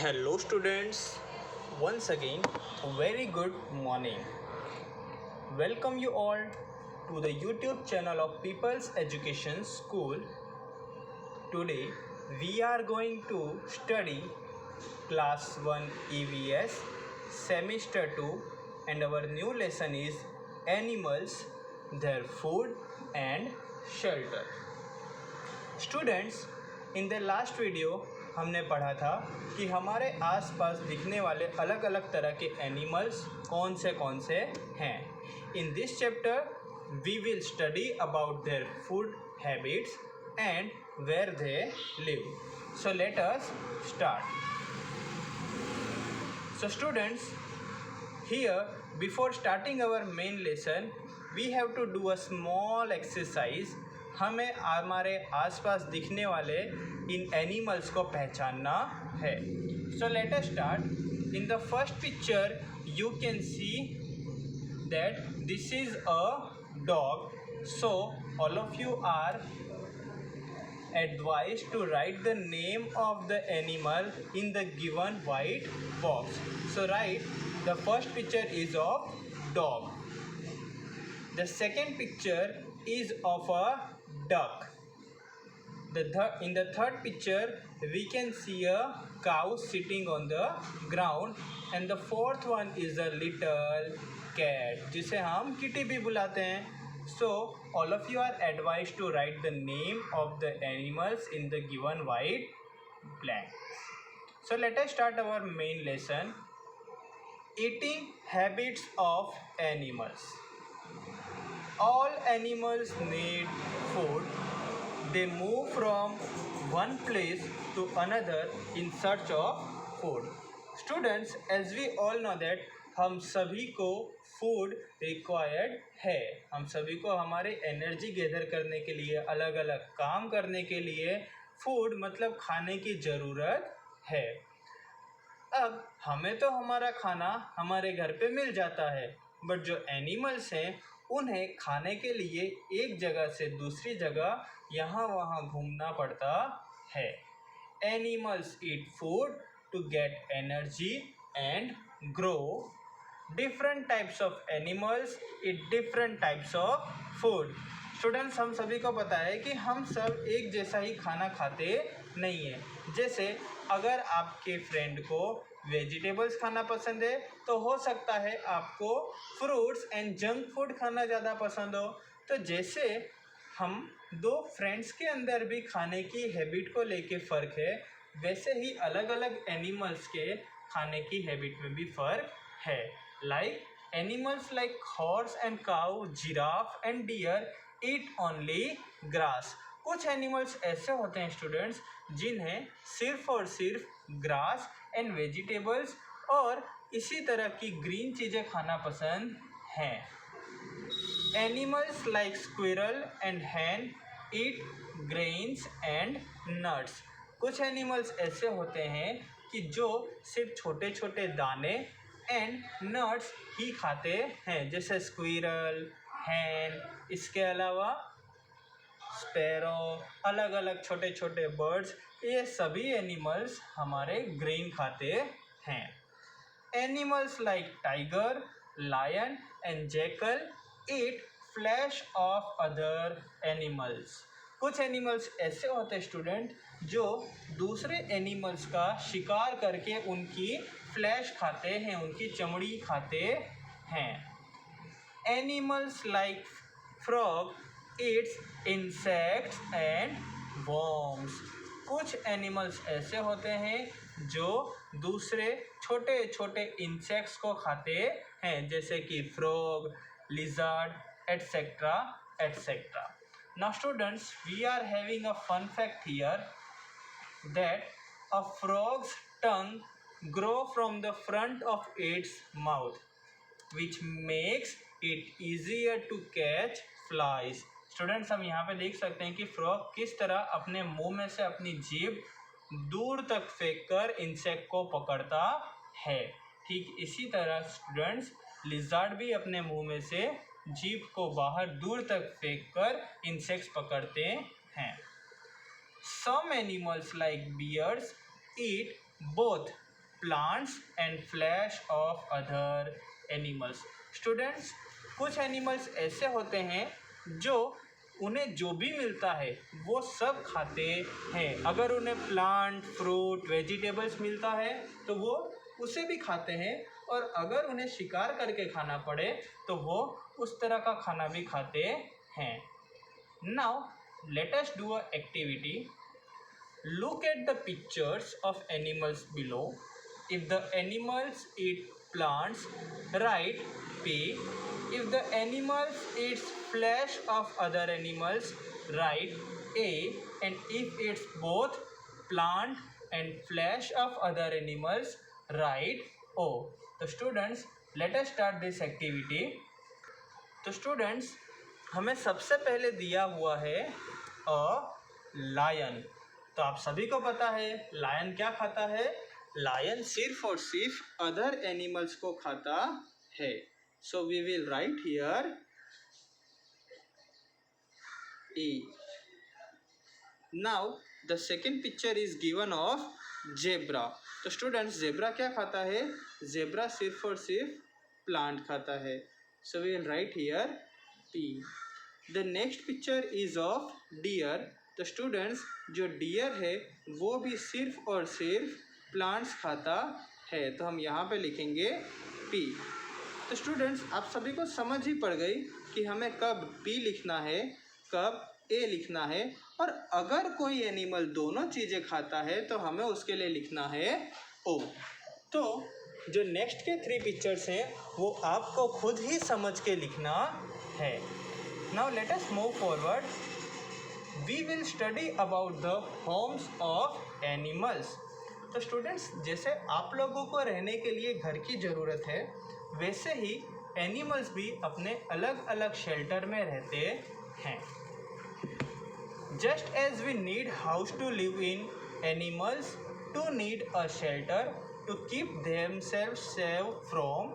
Hello, students. Once again, a very good morning. Welcome you all to the YouTube channel of People's Education School. Today, we are going to study Class 1 EVS Semester 2, and our new lesson is Animals, Their Food and Shelter. Students, in the last video हमने पढ़ा था कि हमारे आसपास दिखने वाले अलग अलग तरह के एनिमल्स कौन से हैं. In this chapter we will study about their food habits and where they live. So let us start. So students, here before starting our main lesson we have to do a small exercise. हमें हमारे आसपास दिखने वाले इन animals को पहचानना है. So let us start. In the first picture you can see that this is a dog. So all of you are advised to write the name of the animal in the given white box. So write the first picture is of dog. The second picture is of a duck. In the third picture we can see a cow sitting on the ground, and the fourth one is a little cat जिसे हम kitty भी बुलाते हैं. So all of you are advised to write the name of the animals in the given white blank. So let us start our main lesson. Eating habits of animals. All animals need food. They move from one place to another in search of food. Students, as we all know that हम सभी को food required है. हम सभी को हमारे energy gather करने के लिए, अलग अलग काम करने के लिए फूड मतलब खाने की ज़रूरत है. अब हमें तो हमारा खाना हमारे घर पे मिल जाता है, बट जो एनिमल्स हैं उन्हें खाने के लिए एक जगह से दूसरी जगह यहाँ वहाँ घूमना पड़ता है. Animals eat food to get energy and grow. Different types of animals eat different types of food. Students, हम सभी को पता है कि हम सब एक जैसा ही खाना खाते नहीं हैं. जैसे अगर आपके फ्रेंड को वेजिटेबल्स खाना पसंद है तो हो सकता है आपको फ्रूट्स एंड जंक फूड खाना ज़्यादा पसंद हो. तो जैसे हम दो फ्रेंड्स के अंदर भी खाने की हैबिट को लेके फ़र्क है, वैसे ही अलग अलग एनिमल्स के खाने की हैबिट में भी फ़र्क है. Like animals like horse and cow, giraffe and deer eat only grass. कुछ एनिमल्स ऐसे होते हैं स्टूडेंट्स जिन्हें सिर्फ और सिर्फ ग्रास एंड वेजिटेबल्स और इसी तरह की ग्रीन चीज़ें खाना पसंद हैं. Animals like squirrel and hen eat grains and nuts. कुछ एनिमल्स ऐसे होते हैं कि जो सिर्फ छोटे छोटे दाने एंड नट्स ही खाते हैं, जैसे स्क्विरल, hen. इसके अलावा स्पैरो, अलग अलग छोटे छोटे बर्ड्स, ये सभी एनिमल्स हमारे ग्रेन खाते हैं. Animals like tiger, lion and jackal eat flesh of other animals. कुछ एनिमल्स ऐसे होते हैं स्टूडेंट जो दूसरे एनिमल्स का शिकार करके उनकी फ्लैश खाते हैं, उनकी चमड़ी खाते हैं. Animals like frog Yeats insects and worms. कुछ एनिमल्स ऐसे होते हैं जो दूसरे छोटे छोटे इंसेक्ट्स को खाते हैं, जैसे कि frog, lizard etcetera etcetera. Now students, we are having a fun fact here that a frog's tongue grow from the front of its mouth, which makes it easier to catch flies. Students, हम यहाँ पे देख सकते हैं कि frog किस तरह अपने मुंह में से अपनी जीभ दूर तक फेंक कर इंसेक्ट को पकड़ता है. ठीक इसी तरह स्टूडेंट्स, लिजर्ड भी अपने मुंह में से जीभ को बाहर दूर तक फेंक कर इंसेक्ट्स पकड़ते हैं. Some animals like bears eat both plants and flesh of other animals. Students, कुछ एनिमल्स ऐसे होते हैं जो उन्हें जो भी मिलता है वो सब खाते हैं. अगर उन्हें प्लांट, फ्रूट, वेजिटेबल्स मिलता है तो वो उसे भी खाते हैं, और अगर उन्हें शिकार करके खाना पड़े तो वो उस तरह का खाना भी खाते हैं. Now let us do a activity. Look at the pictures of animals below. If the animals eat plants, write P. If the animals eats flesh of other animals, write A. And if it's both plant and flesh of other animals, write O. So students, let us start this activity. तो students, हमें सबसे पहले दिया हुआ है a lion. तो आप सभी को पता है लायन क्या खाता है. लायन सिर्फ और सिर्फ अदर एनिमल्स को खाता है. So we will write here E. Now the second picture is given of zebra. तो स्टूडेंट्स, जेब्रा क्या खाता है. जेब्रा सिर्फ और सिर्फ प्लांट खाता है. So we will write here P. The next picture is of deer. तो स्टूडेंट्स, जो डियर है वो भी सिर्फ और सिर्फ प्लांट्स खाता है. तो हम यहाँ पे लिखेंगे P. तो स्टूडेंट्स, आप सभी को समझ ही पड़ गई कि हमें कब P लिखना है, कब A लिखना है, और अगर कोई एनिमल दोनों चीज़ें खाता है तो हमें उसके लिए लिखना है O. तो जो नेक्स्ट के 3 पिक्चर्स हैं वो आपको खुद ही समझ के लिखना है. Now let us move forward. We will study about the homes of animals. तो स्टूडेंट्स, जैसे आप लोगों को रहने के लिए घर की ज़रूरत है, वैसे ही एनिमल्स भी अपने अलग अलग शेल्टर में रहते हैं. Just as we need house to live in, animals too need a shelter to keep themselves safe from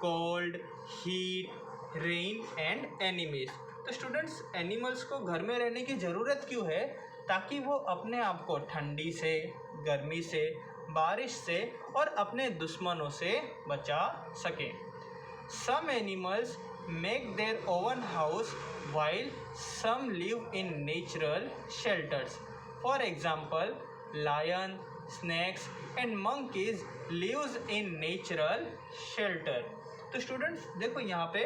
cold, heat, rain and enemies. तो स्टूडेंट्स, एनिमल्स को घर में रहने की ज़रूरत क्यों है? ताकि वो अपने आप को ठंडी से, गर्मी से, बारिश से और अपने दुश्मनों से बचा सकें. Some animals make their own house while some live in natural shelters. For example, lion, snakes and monkeys lives in natural shelter. तो स्टूडेंट्स देखो, यहाँ पे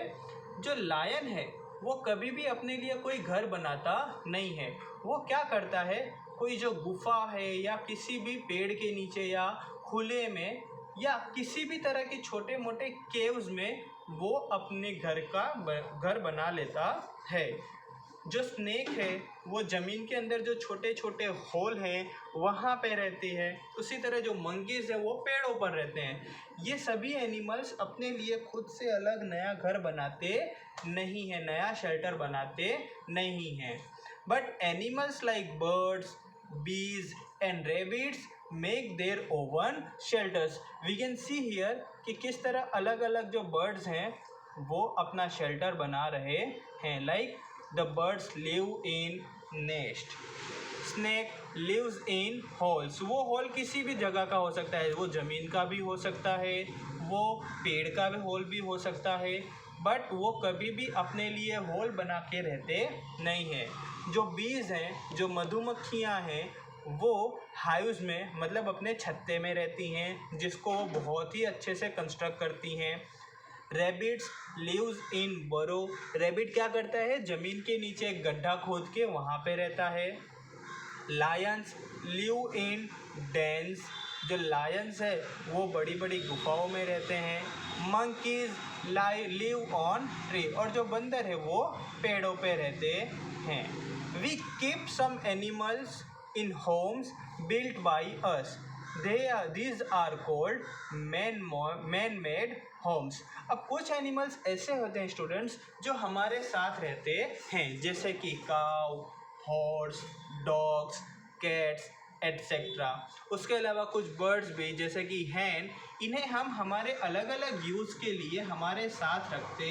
जो लायन है वो कभी भी अपने लिए कोई घर बनाता नहीं है. वो क्या करता है, कोई जो गुफा है या किसी भी पेड़ के नीचे या खुले में या किसी भी तरह के छोटे मोटे केव्स में वो अपने घर बना लेता है. जो स्नेक है वो ज़मीन के अंदर जो छोटे छोटे होल हैं वहाँ पे रहती है. उसी तरह जो मंकीज़ है वो पेड़ों पर रहते हैं. ये सभी एनिमल्स अपने लिए खुद से अलग नया घर बनाते नहीं हैं, नया शेल्टर बनाते नहीं हैं. But animals like birds, bees and rabbits make their own shelters. We can see here कि किस तरह अलग अलग जो birds हैं वो अपना शेल्टर बना रहे हैं. Like the birds live in nest. Snake lives in holes. वो होल किसी भी जगह का हो सकता है, वो ज़मीन का भी हो सकता है, वो पेड़ का भी होल भी हो सकता है, बट वो कभी भी अपने लिए होल बना के रहते नहीं हैं. जो बीज हैं, जो मधुमक्खियाँ हैं, वो हाइव्स में मतलब अपने छत्ते में रहती हैं, जिसको वो बहुत ही अच्छे से कंस्ट्रक्ट करती हैं. रैबिट्स लिव्स इन बरो. रैबिट क्या करता है, ज़मीन के नीचे एक गड्ढा खोद के वहाँ पे रहता है. Lions live in dens. जो लायंस है वो बड़ी बड़ी गुफाओं में रहते हैं. Monkeys live on tree. और जो बंदर है वो पेड़ों पे रहते हैं. We keep some animals in homes built by us. these are called man-made homes. अब कुछ एनिमल्स ऐसे होते हैं स्टूडेंट्स जो हमारे साथ रहते हैं, जैसे कि cow, horse, dogs, cats etcetera. उसके अलावा कुछ बर्ड्स भी जैसे कि हैन, इन्हें हम हमारे अलग अलग यूज़ के लिए हमारे साथ रखते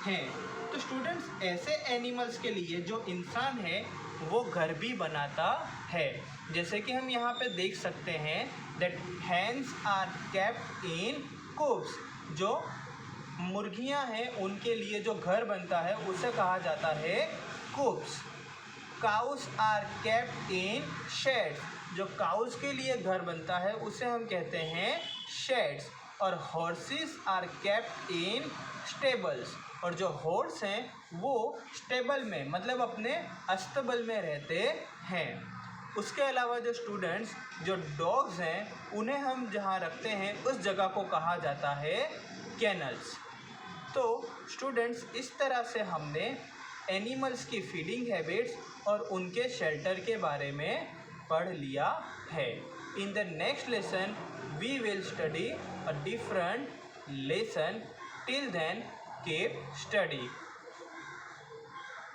हैं. तो स्टूडेंट्स, ऐसे एनिमल्स के लिए जो इंसान है वो घर भी बनाता है. जैसे कि हम यहाँ पे देख सकते हैं that hens are kept in coops. जो मुर्गियाँ हैं उनके लिए जो घर बनता है उसे कहा जाता है coops. Cows are kept in sheds. जो काउस के लिए घर बनता है उसे हम कहते हैं शेड्स। और horses are kept in stables. और जो हॉर्स हैं वो स्टेबल में मतलब अपने अस्तबल में रहते हैं। उसके अलावा जो स्टूडेंट्स जो डॉग्स हैं उन्हें हम जहाँ रखते हैं उस जगह को कहा जाता है केनल्स। तो स्टूडेंट्स इस तरह से हमने एनिमल्स की फीडिंग हैबिट्स और उनके शेल्टर के बारे में पढ़ लिया है। In the next lesson we will study a different lesson. Till then keep study.